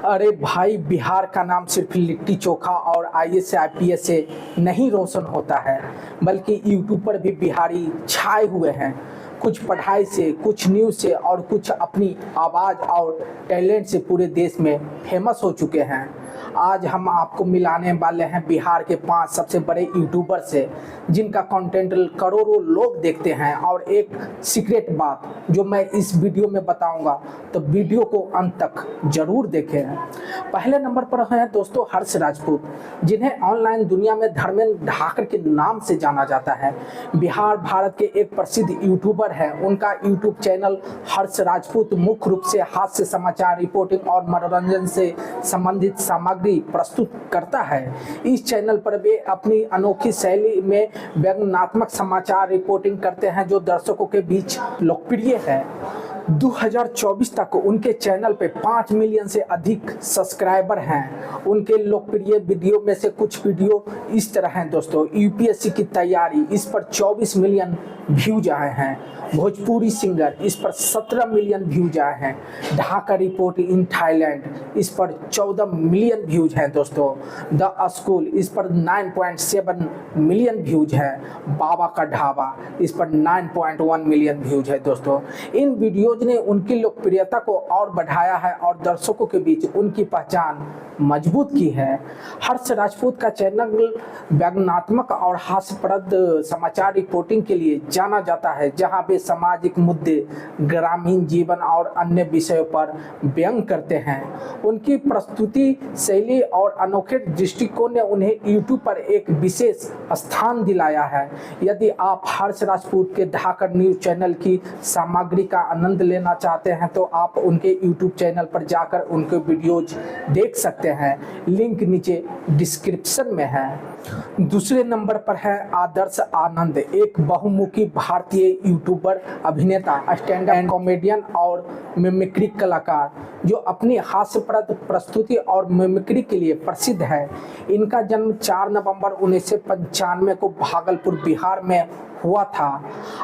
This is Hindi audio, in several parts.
अरे भाई, बिहार का नाम सिर्फ लिट्टी चोखा और आईएएस आईपीएस से नहीं रोशन होता है, बल्कि यूट्यूब पर भी बिहारी छाए हुए हैं। कुछ पढ़ाई से, कुछ न्यूज़ से और कुछ अपनी आवाज़ और टैलेंट से पूरे देश में फेमस हो चुके हैं। आज हम आपको मिलाने वाले हैं बिहार के 5 सबसे बड़े यूट्यूबर से, जिनका कंटेंट करोड़ों लोग देखते हैं। और एक सीक्रेट बात जो मैं इस वीडियो में बताऊंगा, तो वीडियो को अंत तक जरूर देखें। पहले नंबर पर हैं दोस्तों हर्ष राजपूत, जिन्हें ऑनलाइन दुनिया में धर्मेंद्र ढाकर के नाम से जाना जाता है। बिहार भारत के एक प्रसिद्ध यूट्यूबर है। उनका यूट्यूब चैनल हर्ष राजपूत मुख्य रूप से हास्य समाचार, रिपोर्टिंग और मनोरंजन से संबंधित सामग्री प्रस्तुत करता है। इस चैनल पर वे अपनी अनोखी शैली में व्यंग्यात्मक समाचार रिपोर्टिंग करते हैं, जो दर्शकों के बीच लोकप्रिय है। 2024 तक उनके चैनल पे 5 मिलियन से अधिक सब्सक्राइबर हैं। उनके लोकप्रिय वीडियो में से कुछ वीडियो इस तरह हैं दोस्तों। यूपीएससी की तैयारी, इस पर 24 मिलियन व्यूज आए हैं। भोजपुरी सिंगर, इस पर 17 मिलियन व्यूज आए हैं। ढाका रिपोर्ट इन थाईलैंड, इस पर 14 मिलियन व्यूज हैं दोस्तों। द स्कूल, इस पर 9.7 मिलियन व्यूज हैं। बाबा का ढाबा, इस पर 9.1 मिलियन व्यूज है दोस्तों। इन वीडियोज ने उनकी लोकप्रियता को और बढ़ाया है और दर्शकों के बीच उनकी पहचान मजबूत की है। हर्ष राजपूत का चैनल व्यंग्यात्मक और हास्यप्रद समाचार रिपोर्टिंग के लिए जाना जाता है, जहां वे सामाजिक मुद्दे, ग्रामीण जीवन और अन्य विषयों पर व्यंग करते हैं। उनकी प्रस्तुति शैली और अनोखे दृष्टिकोण ने उन्हें यूट्यूब पर एक विशेष स्थान दिलाया है। यदि आप हर्ष राजपूत के ढाकर न्यूज चैनल की सामग्री का आनंद लेना चाहते हैं, तो आप उनके यूट्यूब चैनल पर जाकर उनके वीडियोज देख सकते हैं। लिंक नीचे डिस्क्रिप्शन में है। दूसरे नंबर पर है आदर्श आनंद, एक बहुमुखी भारतीय यूट्यूबर, अभिनेता, स्टैंड अप कॉमेडियन और मिमिक्री कलाकार, जो अपनी हास्यप्रद प्रस्तुति और मिमिक्री के लिए प्रसिद्ध है। इनका जन्म 4 नवंबर 1995 को भागलपुर, बिहार में हुआ था।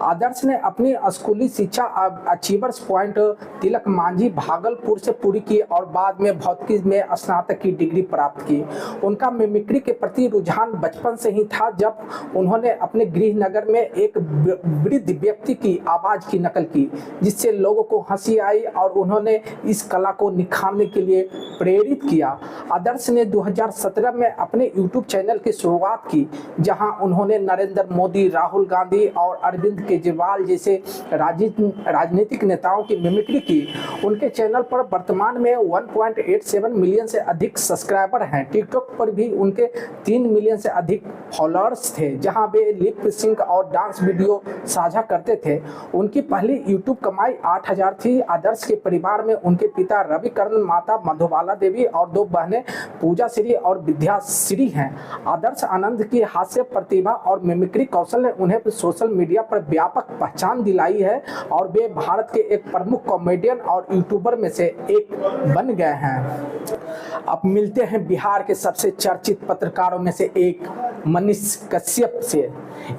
आदर्श ने अपनी स्कूली शिक्षा अचीवर्स पॉइंट तिलक मांझी भागलपुर से पूरी की और बाद में भौतिकी में स्नातक की डिग्री प्राप्त की। उनका मिमिक्री के प्रति रुझान बचपन से ही था, जब उन्होंने अपने गृह नगर में एक वृद्ध व्यक्ति की आवाज़ की नकल की, जिससे लोगों को हंसी आई और उन्होंने इस कला को निखारने के लिए प्रेरित किया। आदर्श ने 2017 में अपने यूट्यूब चैनल की शुरुआत की, जहां उन्होंने नरेंद्र मोदी, राहुल गांधी और अरविंद केजरीवाल जैसे राजनीतिक नेताओं की मिमिक्री की। उनके चैनल पर वर्तमान में 1.87 मिलियन से अधिक सब्सक्राइबर हैं। टिकटॉक पर भी उनके 3 मिलियन से अधिक फॉलोअर्स थे, जहां वे लिप सिंक और डांस वीडियो साझा करते थे। उनकी पहली यूट्यूब कमाई 8,000 थी। आदर्श के परिवार में उनके पिता रविकरण, माता मधुबाला देवी और 2 बहनें पूजा श्री और विद्या श्री हैं। आदर्श आनंद की हास्य प्रतिभा और मिमिक्री कौशल ने उन्हें सोशल मीडिया पर व्यापक पहचान दिलाई है और वे भारत के एक प्रमुख कॉमेडियन और यूट्यूबर में से एक बन गए हैं। अब मिलते हैं बिहार के सबसे चर्चित पत्रकारों में से एक मनीष कश्यप से।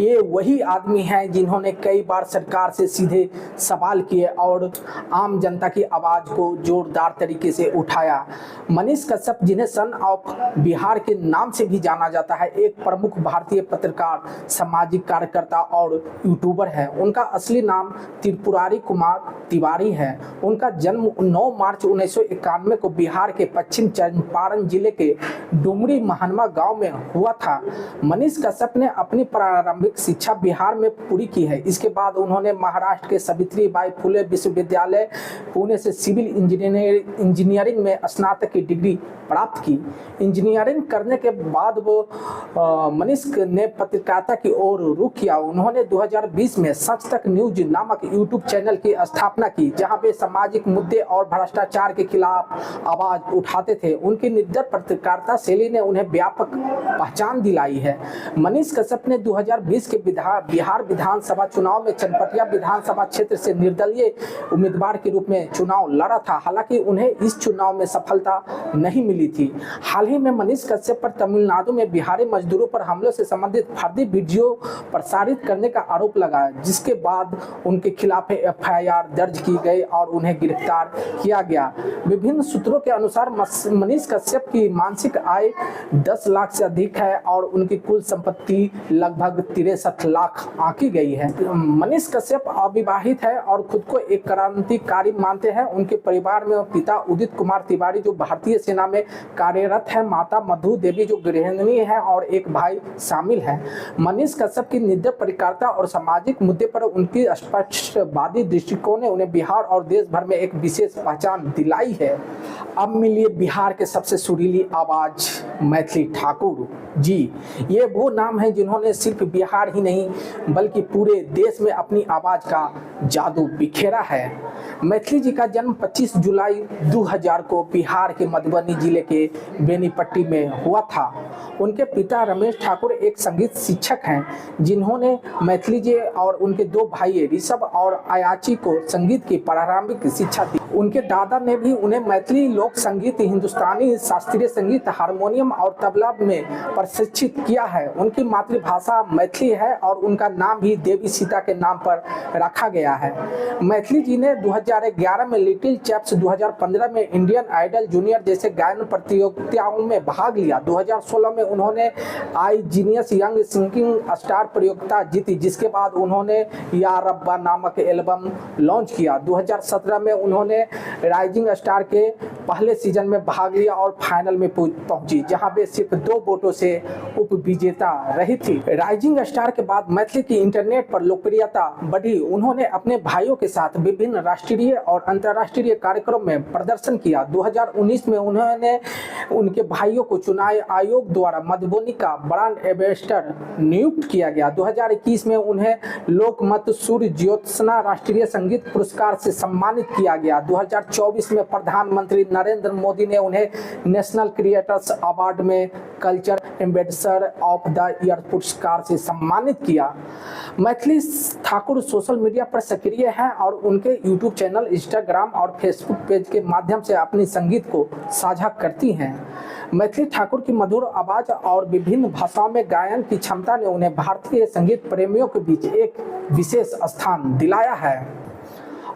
ये वही आदमी हैं जिन्होंने कई बार सरकार से सीधे सवाल किए और आम जनता की आवाज़ को जोरदार तरीके से उठाया। मनीष कश्यप, जिन्हें सन ऑफ बिहार के नाम से भी जाना जाता है, एक प्रमुख भारतीय पत्रकार, सामाजिक कार्यकर्ता और यूट्यूबर है। उनका असली नाम त्रिपुरारी कुमार तिवारी है। उनका जन्म 9 मार्च 1991 को बिहार के पश्चिम चंपारण जिले के डुमरी महनमा गांव में हुआ था। मनीष कश्यप ने अपनी प्रारंभिक शिक्षा बिहार में पूरी की है। इसके बाद उन्होंने महाराष्ट्र के सावित्रीबाई फुले विश्वविद्यालय पुणे से सिविल इंजीनियरिंग में स्नातक की डिग्री प्राप्त की। इंजीनियरिंग करने के बाद वो मनीष ने पत्रकारिता की ओर रुख किया। उन्होंने 2020 में सच तक न्यूज नामक यूट्यूब चैनल की स्थापना की, जहां वे सामाजिक मुद्दे और भ्रष्टाचार के खिलाफ आवाज उठाते थे। उनकी निर्दय पत्रकारिता शैली ने उन्हें व्यापक पहचान दिलाई है। मनीष कश्यप ने 2020 2020 के बिहार विधानसभा चुनाव में चनपटिया विधानसभा क्षेत्र से निर्दलीय उम्मीदवार के रूप में चुनाव लड़ा था। हालांकि उन्हें इस चुनाव में सफलता नहीं मिली थी। हाल ही में मनीष कश्यप पर तमिलनाडु में बिहारी मजदूरों पर हमलों से संबंधित फर्जी वीडियो प्रसारित करने का आरोप लगा, जिसके बाद उनके खिलाफ एफआईआर दर्ज की गई और उन्हें गिरफ्तार किया गया। विभिन्न सूत्रों के अनुसार मनीष कश्यप की मासिक आय 10 लाख से अधिक है और उनकी कुल संपत्ति लगभग 63 लाख आंकी गई है। मनीष कश्यप अविवाहित है और खुद को एक क्रांतिकारी मानते हैं। उनके परिवार में पिता उदित कुमार तिवारी जो भारतीय सेना में कार्यरत है, माता मधु देवी जो गृहिणी है और एक भाई शामिल है। मनीष कश्यप की निडर परिकारता और सामाजिक मुद्दे पर उनकी स्पष्टवादी दृष्टिकोण ने उन्हें बिहार और देश भर में एक विशेष पहचान दिलाई है। अब मिलिए बिहार के सबसे सुरीली आवाज मैथिली ठाकुर जी। ये वो नाम है जिन्होंने सिर्फ बिहार ही नहीं बल्कि पूरे देश में अपनी आवाज का जादू बिखेरा है। मैथिली जी का जन्म 25 जुलाई 2000 को बिहार के मधुबनी जिले के बेनीपट्टी में हुआ था। उनके पिता रमेश ठाकुर एक संगीत शिक्षक हैं, जिन्होंने मैथिली जी और उनके 2 भाई ऋषभ और आयाची को संगीत की प्रारंभिक शिक्षा दी। उनके दादा ने भी उन्हें मैथिली लोक संगीत, हिंदुस्तानी शास्त्रीय संगीत, हारमोनियम और तबला में प्रशिक्षित किया है। उनकी मातृभाषा मैथिली है और उनका नाम भी देवी सीता के नाम पर रखा गया है। मैथिली जी ने 2011 में लिटिल चैप्स, 2015 में इंडियन आइडल जूनियर जैसे गायन प्रतियोगिताओं में भाग लिया। 2016 में उन्होंने आई जीनियस यंग सिंगिंग स्टार प्रतियोगिता जीती, जिसके बाद उन्होंने या रब्बा नामक एल्बम लॉन्च किया। 2017 में उन्होंने राइजिंग स्टार के पहले सीजन में भाग लिया और फाइनल में पहुंची, जहां वे सिर्फ 2 वोटों से उप विजेता रही थी। राइजिंग स्टार के बाद मैथिली की इंटरनेट पर लोकप्रियता बढ़ी। उन्होंने अपने भाइयों के साथ विभिन्न राष्ट्रीय और अंतर्राष्ट्रीय कार्यक्रम में प्रदर्शन किया। 2019 में उन्होंने उनके भाइयों को चुनाव आयोग द्वारा मधुबनी का ब्रांड एम्बेसडर नियुक्त किया गया। 2021 में उन्हें लोकमत सूर्य ज्योत्सना राष्ट्रीय संगीत पुरस्कार से सम्मानित किया गया। 2024 में प्रधानमंत्री नरेंद्र मोदी ने उन्हें नेशनल क्रिएटर्स अवार्ड में culture ambassador of the year पुरस्कार से सम्मानित किया। मैथिली ठाकुर सोशल मीडिया पर सक्रिय हैं और उनके यूट्यूब चैनल, इंस्टाग्राम और फेसबुक पेज के माध्यम से अपनी संगीत को साझा करती हैं। मैथिली ठाकुर की मधुर आवाज और विभिन्न भाषाओं में गायन की क्षमता ने उन्हें भारतीय संगीत प्रेमियों के बीच एक विशेष स्थान दिलाया है।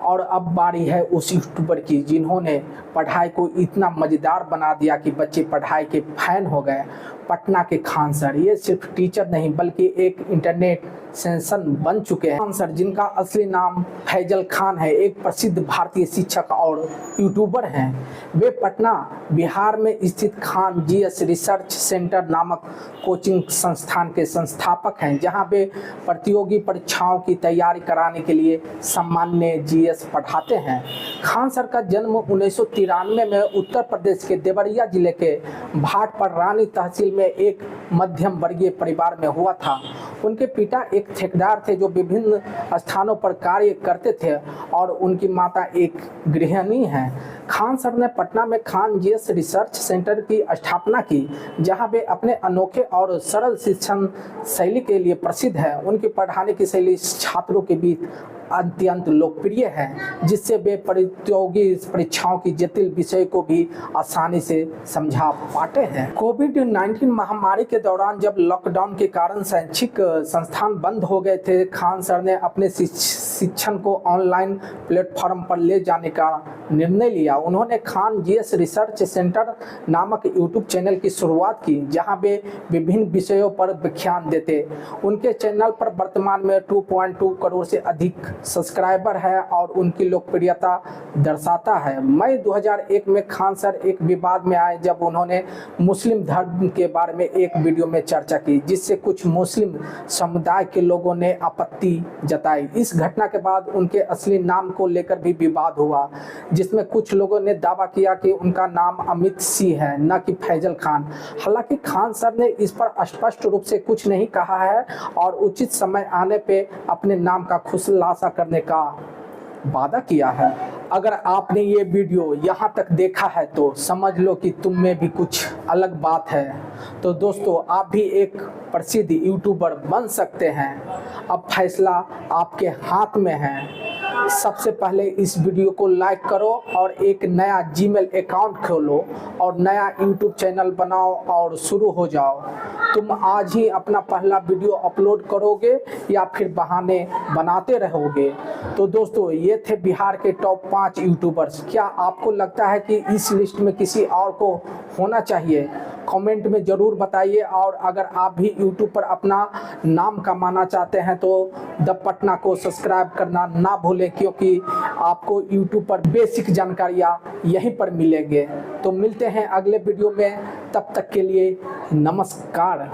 और अब बारी है उस यूट्यूबर की जिन्होंने पढ़ाई को इतना मज़ेदार बना दिया कि बच्चे पढ़ाई के फैन हो गए। पटना के खान सर, ये सिर्फ टीचर नहीं बल्कि एक इंटरनेट सेंसन बन चुके हैं। खान सर, जिनका असली नाम फैजल खान है, एक प्रसिद्ध भारतीय शिक्षक और यूट्यूबर हैं। वे पटना बिहार में स्थित खान जीएस रिसर्च सेंटर नामक कोचिंग संस्थान के संस्थापक हैं, जहां वे प्रतियोगी परीक्षाओं की तैयारी कराने के लिए सामान्य जीएस पढ़ाते हैं। खान सर का जन्म 1993 में उत्तर प्रदेश के देवरिया जिले के भाट पर रानी तहसील में एक मध्यम वर्गीय परिवार में हुआ था। उनके पिता एक ठेकेदार थे जो विभिन्न स्थानों पर कार्य करते थे और उनकी माता एक गृहिणी हैं। खान सर ने पटना में खान जीएस रिसर्च सेंटर की स्थापना की, जहां वे अपने अनोखे और सरल शिक्षण शैली के लिए प्रसिद्ध है। उनकी पढ़ाने की शैली छात्रों के बीच अत्यंत लोकप्रिय है, जिससे वे प्रतियोगी परीक्षाओं की जटिल विषय को भी आसानी से समझा पाते हैं। कोविड-19 महामारी के दौरान जब लॉकडाउन के कारण शैक्षिक संस्थान बंद हो गए थे, खान सर ने अपने शिक्षण को ऑनलाइन प्लेटफॉर्म पर ले जाने का निर्णय लिया। उन्होंने खान जीएस रिसर्च सेंटर नामक यूट्यूब चैनल की शुरुआत की, जहां वे विभिन्न विषयों पर व्याख्यान देते। उनके चैनल पर वर्तमान में 2.2 करोड़ से अधिक सब्सक्राइबर है और उनकी लोकप्रियता दर्शाता है। मई 2001 में खान सर एक विवाद में आए जब उन्होंने मुस्लिम धर्म के बारे में एक वीडियो में चर्चा की, जिससे कुछ मुस्लिम समुदाय के लोगों ने आपत्ति जताई। इस घटना के बाद उनके असली नाम को लेकर भी विवाद हुआ, जिसमें कुछ लोगों ने दावा किया कि उनका नाम अमित सिंह है, न कि फैजल खान। हालांकि खान सर ने इस पर स्पष्ट रूप से कुछ नहीं कहा है और उचित समय आने पे अपने नाम का खुलासा करने का वादा किया है। अगर आपने ये वीडियो यहाँ तक देखा है तो समझ लो कि तुम में भी कुछ अलग बात है। तो दोस्तों, आप भी एक प्रसिद्ध यूट्यूबर बन सकते हैं। अब फैसला आपके हाथ में है। सबसे पहले इस वीडियो को लाइक करो और एक नया जीमेल अकाउंट खोलो और नया यूट्यूब चैनल बनाओ और शुरू हो जाओ। तुम आज ही अपना पहला वीडियो अपलोड करोगे या फिर बहाने बनाते रहोगे? तो दोस्तों, ये थे बिहार के टॉप 5 यूट्यूबर्स। क्या आपको लगता है कि इस लिस्ट में किसी और को होना चाहिए? कमेंट में ज़रूर बताइए। और अगर आप भी यूट्यूब पर अपना नाम कमाना चाहते हैं तो द पटना को सब्सक्राइब करना ना भूलें, क्योंकि आपको यूट्यूब पर बेसिक जानकारियाँ यहीं पर मिलेंगे। तो मिलते हैं अगले वीडियो में, तब तक के लिए नमस्कार।